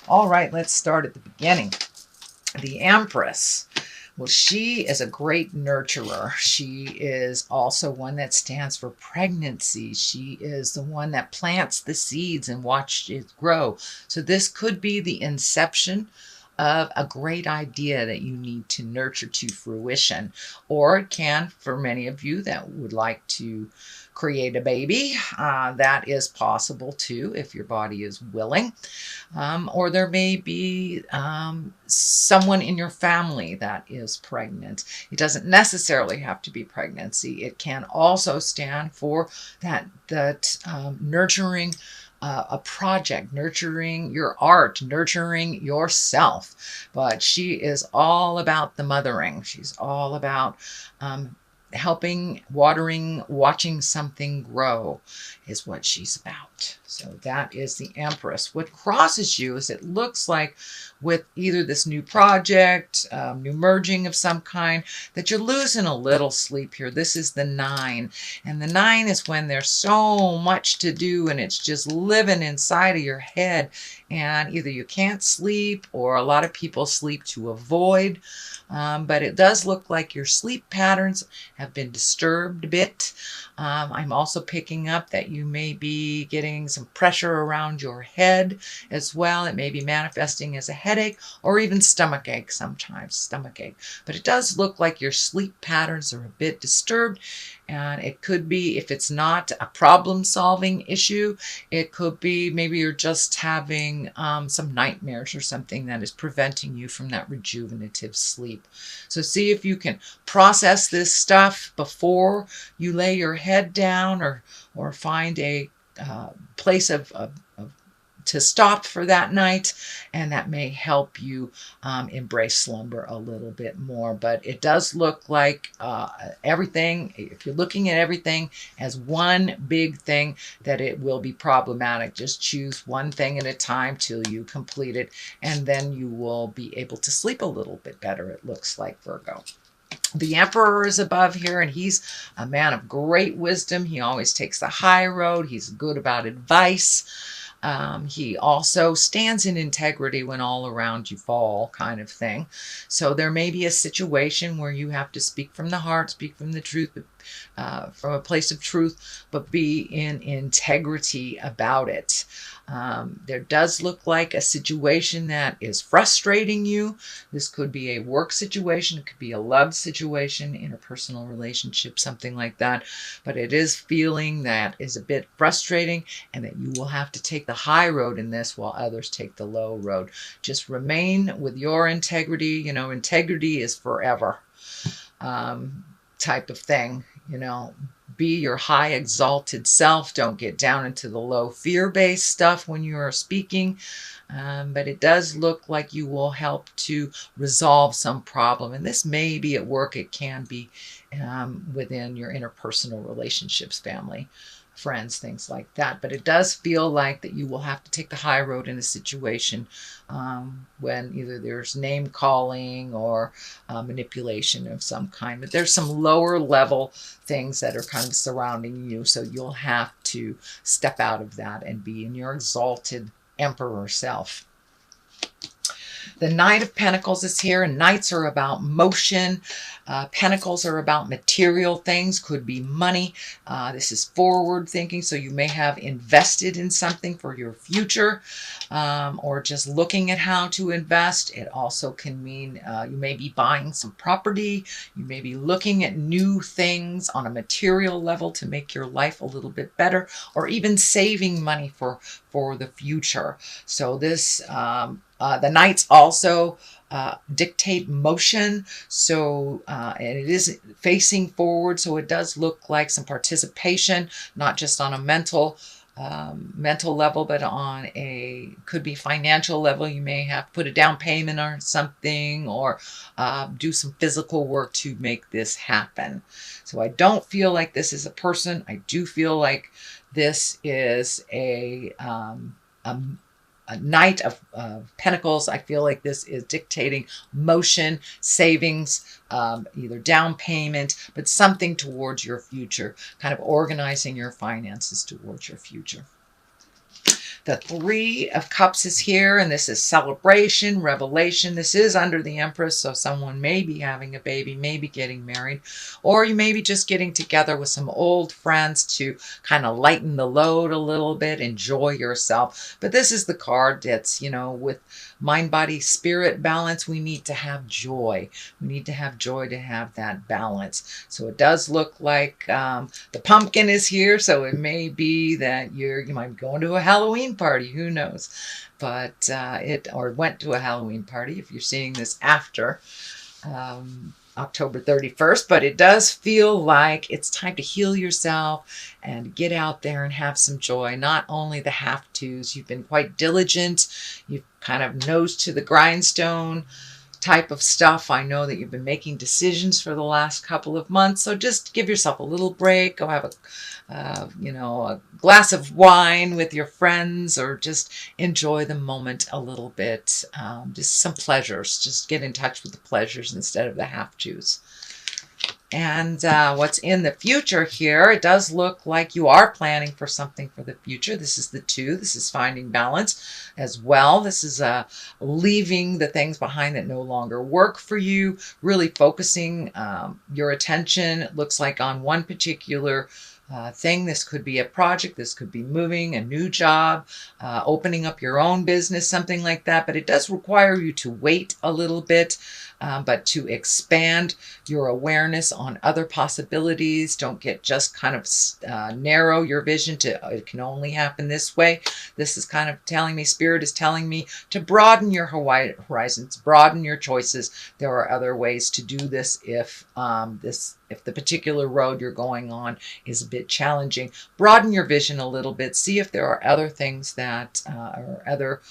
All right, let's start at the beginning. The Empress. Well, she is a great nurturer. She is also one that stands for pregnancy. She is the one that plants the seeds and watches it grow. So this could be the inception of a great idea that you need to nurture to fruition. Or it can, for many of you that would like to create a baby, that is possible too if your body is willing. Or there may be someone in your family that is pregnant. It doesn't necessarily have to be pregnancy. It can also stand for that nurturing a project, nurturing your art, nurturing yourself. But she is all about the mothering. She's all about helping, watering, watching something grow is what she's about. So that is the Empress. What crosses you is it looks like with either this new project, new merging of some kind, that you're losing a little sleep here. This is the 9. And the 9 is when there's so much to do and it's just living inside of your head. And either you can't sleep or a lot of people sleep to avoid. But it does look like your sleep patterns have been disturbed a bit. I'm also picking up that you may be getting some pressure around your head as well. It may be manifesting as a headache or even stomach ache sometimes, stomach ache. But it does look like your sleep patterns are a bit disturbed. And it could be, if it's not a problem-solving issue, it could be maybe you're just having some nightmares or something that is preventing you from that rejuvenative sleep. So see if you can process this stuff before you lay your head down, or find a place to stop for that night, and that may help you embrace slumber a little bit more. But it does look like everything, if you're looking at everything as one big thing, that it will be problematic. Just choose one thing at a time till you complete it, and then you will be able to sleep a little bit better, it looks like, Virgo. The Emperor is above here, and he's a man of great wisdom. He always takes the high road. He's good about advice. He also stands in integrity when all around you fall, kind of thing. So there may be a situation where you have to speak from the heart, speak from the truth, from a place of truth, but be in integrity about it. There does look like a situation that is frustrating you. This could be a work situation. It could be a love situation, interpersonal relationship, something like that. But it is feeling that is a bit frustrating, and that you will have to take the high road in this while others take the low road. Just remain with your integrity. You know, integrity is forever type of thing. You know, be your high exalted self. Don't get down into the low fear-based stuff when you are speaking. But it does look like you will help to resolve some problem. And this may be at work. It can be within your interpersonal relationships, family, friends, things like that. But it does feel like that you will have to take the high road in a situation when either there's name calling or manipulation of some kind. But there's some lower level things that are kind of surrounding you. So you'll have to step out of that and be in your exalted emperor self. The Knight of Pentacles is here, and Knights are about motion. Pentacles are about material things, could be money. This is forward thinking, so you may have invested in something for your future, or just looking at how to invest. It also can mean you may be buying some property. You may be looking at new things on a material level to make your life a little bit better, or even saving money for the future. So this the Knights also dictate motion, so and it is facing forward, so it does look like some participation, not just on a mental level, but on a, could be financial level. You may have to put a down payment or something, or do some physical work to make this happen. So I don't feel like this is a person. I do feel like this is a Knight of Pentacles. I feel like this is dictating motion, savings, either down payment, but something towards your future, kind of organizing your finances towards your future. The Three of Cups is here, and this is celebration, revelation. This is under the Empress, so someone may be having a baby, maybe getting married, or you may be just getting together with some old friends to kind of lighten the load a little bit, enjoy yourself. But this is the card that's, with mind, body, spirit balance, we need to have joy. We need to have joy to have that balance. So it does look like the pumpkin is here, so it may be that you might be going to a Halloween party, who knows? But or went to a Halloween party if you're seeing this after October 31st, but it does feel like it's time to heal yourself and get out there and have some joy. Not only the have-tos, you've been quite diligent, you've kind of nose to the grindstone type of stuff. I know that you've been making decisions for the last couple of months, so just give yourself a little break. Go have a glass of wine with your friends, or just enjoy the moment a little bit. Just some pleasures. Just get in touch with the pleasures instead of the have-tos. And what's in the future here, it does look like you are planning for something for the future. This is the 2. This is finding balance as well. This is leaving the things behind that no longer work for you, really focusing your attention, it looks like, on one particular thing. This could be a project, this could be moving, a new job, opening up your own business, something like that. But it does require you to wait a little bit, but to expand your awareness on other possibilities. Don't get just kind of narrow your vision to it can only happen this way. This is kind of telling me, Spirit is telling me to broaden your horizons, broaden your choices. There are other ways to do this if the particular road you're going on is a bit challenging. Broaden your vision a little bit. See if there are other things that or other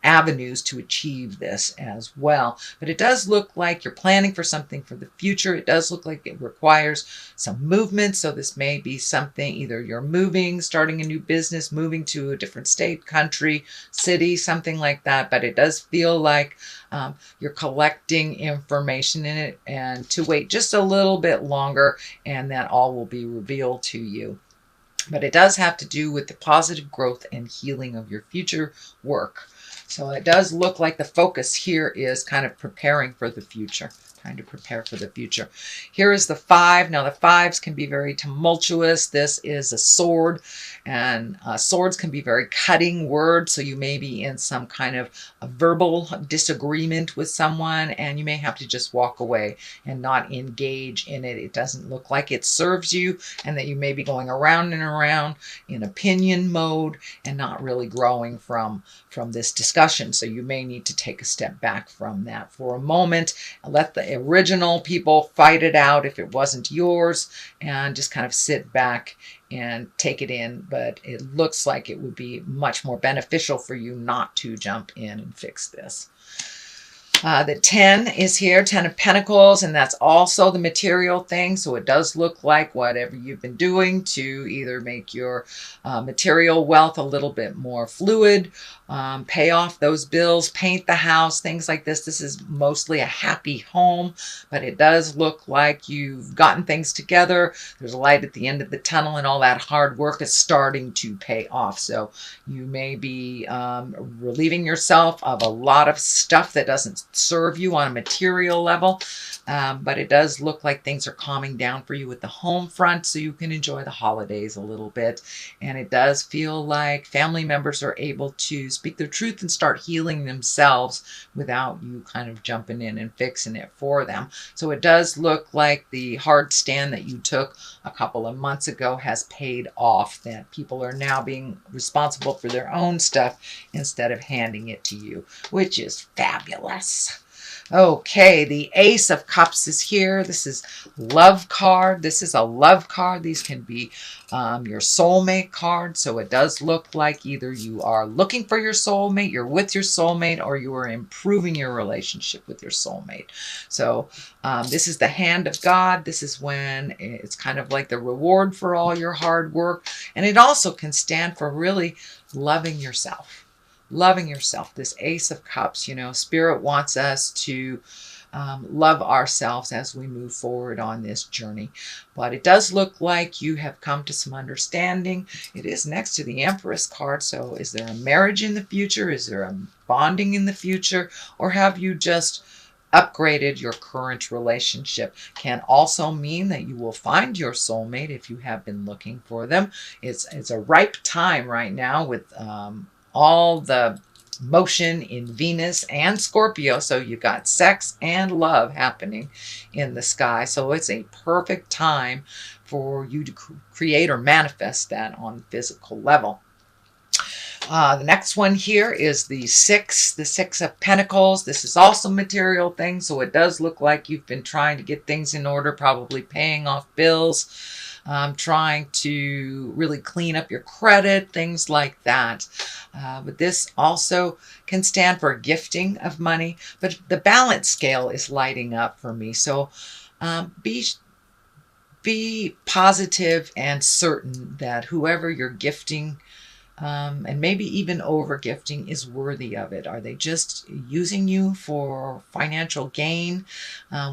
avenues to achieve this as well. But it does look like you're planning for something for the future. It does look like it requires some movement. So this may be something, either you're moving, starting a new business, moving to a different state, country, city, something like that. But it does feel like you're collecting information in it, and to wait just a little bit longer, and that all will be revealed to you. But it does have to do with the positive growth and healing of your future work. So it does look like the focus here is kind of preparing for the future. Trying to prepare for the future. Here is the 5. Now the 5s can be very tumultuous. This is a sword, and swords can be very cutting words. So you may be in some kind of a verbal disagreement with someone, and you may have to just walk away and not engage in it. It doesn't look like it serves you, and that you may be going around and around in opinion mode and not really growing from this discussion. So you may need to take a step back from that for a moment and let the original people fight it out if it wasn't yours, and just kind of sit back and take it in. But it looks like it would be much more beneficial for you not to jump in and fix this. The 10 is here, 10 of Pentacles, and that's also the material thing. So it does look like whatever you've been doing to either make your material wealth a little bit more fluid, pay off those bills, paint the house, things like this. This is mostly a happy home, but it does look like you've gotten things together. There's a light at the end of the tunnel, and all that hard work is starting to pay off. So you may be relieving yourself of a lot of stuff that doesn't serve you on a material level, but it does look like things are calming down for you with the home front, so you can enjoy the holidays a little bit. And it does feel like family members are able to speak their truth and start healing themselves without you kind of jumping in and fixing it for them. So it does look like the hard stand that you took a couple of months ago has paid off, that people are now being responsible for their own stuff instead of handing it to you, which is fabulous. Okay, the Ace of Cups is here. This is love card. This is a love card. These can be your soulmate card. So it does look like either you are looking for your soulmate, you're with your soulmate, or you are improving your relationship with your soulmate. So this is the hand of God. This is when it's kind of like the reward for all your hard work. And it also can stand for really loving yourself. Loving yourself. This Ace of Cups, Spirit wants us to love ourselves as we move forward on this journey. But it does look like you have come to some understanding. It is next to the Empress card. So is there a marriage in the future? Is there a bonding in the future? Or have you just upgraded your current relationship? Can also mean that you will find your soulmate if you have been looking for them. It's a ripe time right now with all the motion in Venus and Scorpio. So you've got sex and love happening in the sky. So it's a perfect time for you to create or manifest that on the physical level. The next one here is the Six of Pentacles. This is also material things, so it does look like you've been trying to get things in order, probably paying off bills, trying to really clean up your credit, things like that. But this also can stand for gifting of money, but the balance scale is lighting up for me. So be positive and certain that whoever you're gifting, and maybe even over gifting, is worthy of it. Are they just using you for financial gain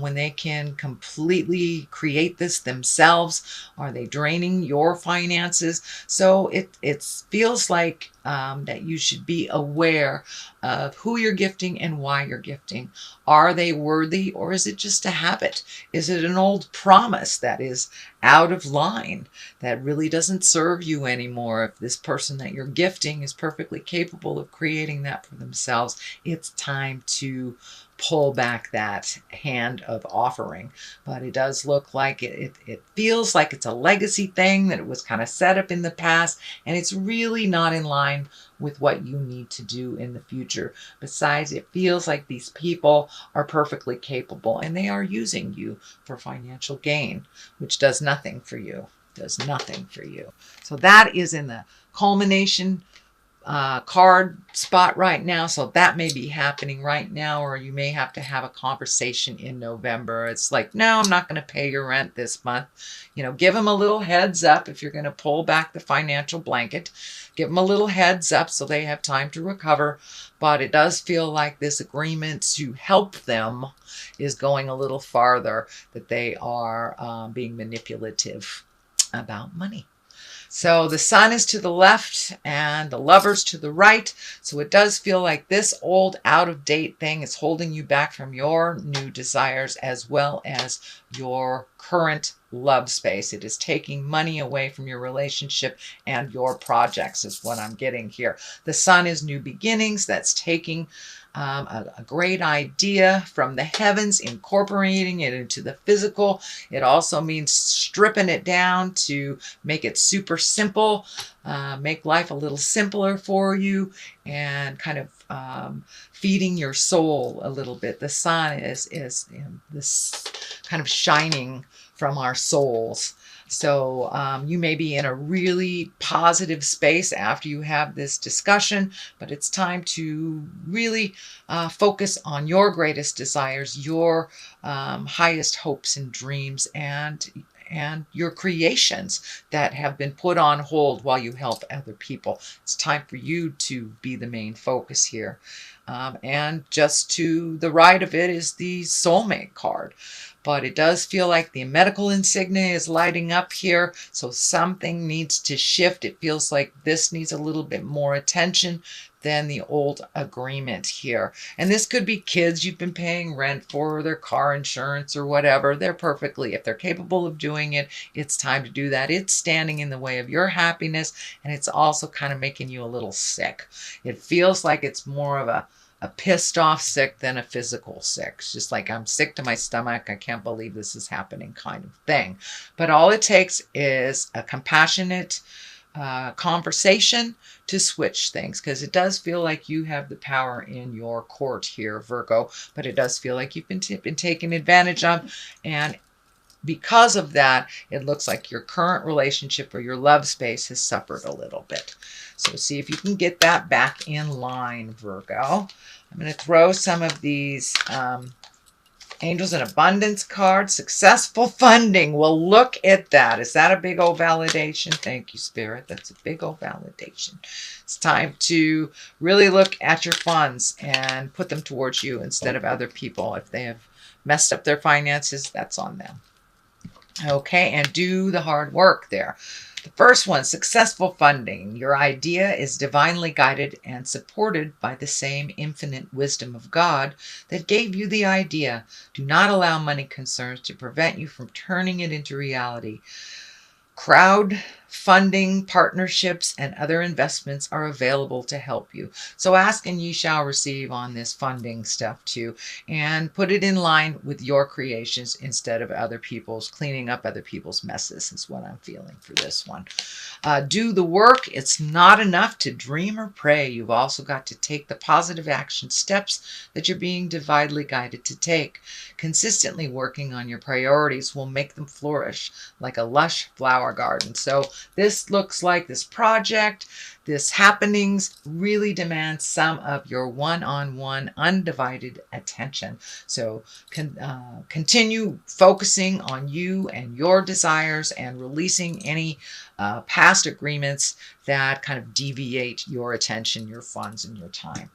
when they can completely create this themselves? Are they draining your finances? So it feels like that you should be aware of who you're gifting and why you're gifting. Are they worthy, or is it just a habit? Is it an old promise that is out of line, that really doesn't serve you anymore? If this person that you're gifting is perfectly capable of creating that for themselves, it's time to pull back that hand of offering. But it does look like it feels like it's a legacy thing, that it was kind of set up in the past, and it's really not in line with what you need to do in the future. Besides, it feels like these people are perfectly capable and they are using you for financial gain, which does nothing for you. Does nothing for you. So that is in the culmination card spot right now. So that may be happening right now, or you may have to have a conversation in November. It's like, no, I'm not going to pay your rent this month. You know, give them a little heads up if you're going to pull back the financial blanket. Give them a little heads up so they have time to recover. But it does feel like this agreement to help them is going a little farther, that they are being manipulative about money. So the Sun is to the left and the Lovers to the right. So it does feel like this old out-of-date thing is holding you back from your new desires as well as your current love space. It is taking money away from your relationship and your projects is what I'm getting here. The Sun is new beginnings. That's taking a great idea from the heavens, incorporating it into the physical. It also means stripping it down to make it super simple, make life a little simpler for you, and kind of feeding your soul a little bit. The sun is this kind of shining from our souls. So you may be in a really positive space after you have this discussion, but it's time to really focus on your greatest desires, your highest hopes and dreams, and your creations that have been put on hold while you help other people. It's time for you to be the main focus here. And just to the right of it is the soulmate card. But it does feel like the medical insignia is lighting up here. So something needs to shift. It feels like this needs a little bit more attention than the old agreement here. And this could be kids you've been paying rent for, their car insurance or whatever. They're perfectly, if they're capable of doing it, it's time to do that. It's standing in the way of your happiness, and it's also kind of making you a little sick. It feels like it's more of a pissed off sick than a physical sick. It's just like, I'm sick to my stomach. I can't believe this is happening kind of thing. But all it takes is a compassionate conversation to switch things, because it does feel like you have the power in your court here, Virgo, but it does feel like you've been taken advantage of. And because of that, it looks like your current relationship or your love space has suffered a little bit. So see if you can get that back in line, Virgo. I'm going to throw some of these Angels in Abundance cards. Successful funding. Well, look at that. Is that a big old validation? Thank you, Spirit. That's a big old validation. It's time to really look at your funds and put them towards you instead of other people if they have messed up their finances, that's on them. Okay, and do the hard work there. The first one, successful funding. Your idea is divinely guided and supported by the same infinite wisdom of God that gave you the idea. Do not allow money concerns to prevent you from turning it into reality. Crowdfunding, partnerships, and other investments are available to help you. So ask and ye shall receive on this funding stuff too. And put it in line with your creations instead of other people's, cleaning up other people's messes is what I'm feeling for this one. Do the work. It's not enough to dream or pray. You've also got to take the positive action steps that you're being divinely guided to take. Consistently working on your priorities will make them flourish like a lush flower garden. So this looks like this project, this happenings really demands some of your one-on-one undivided attention. So continue focusing on you and your desires and releasing any past agreements that kind of deviate your attention, your funds, and your time.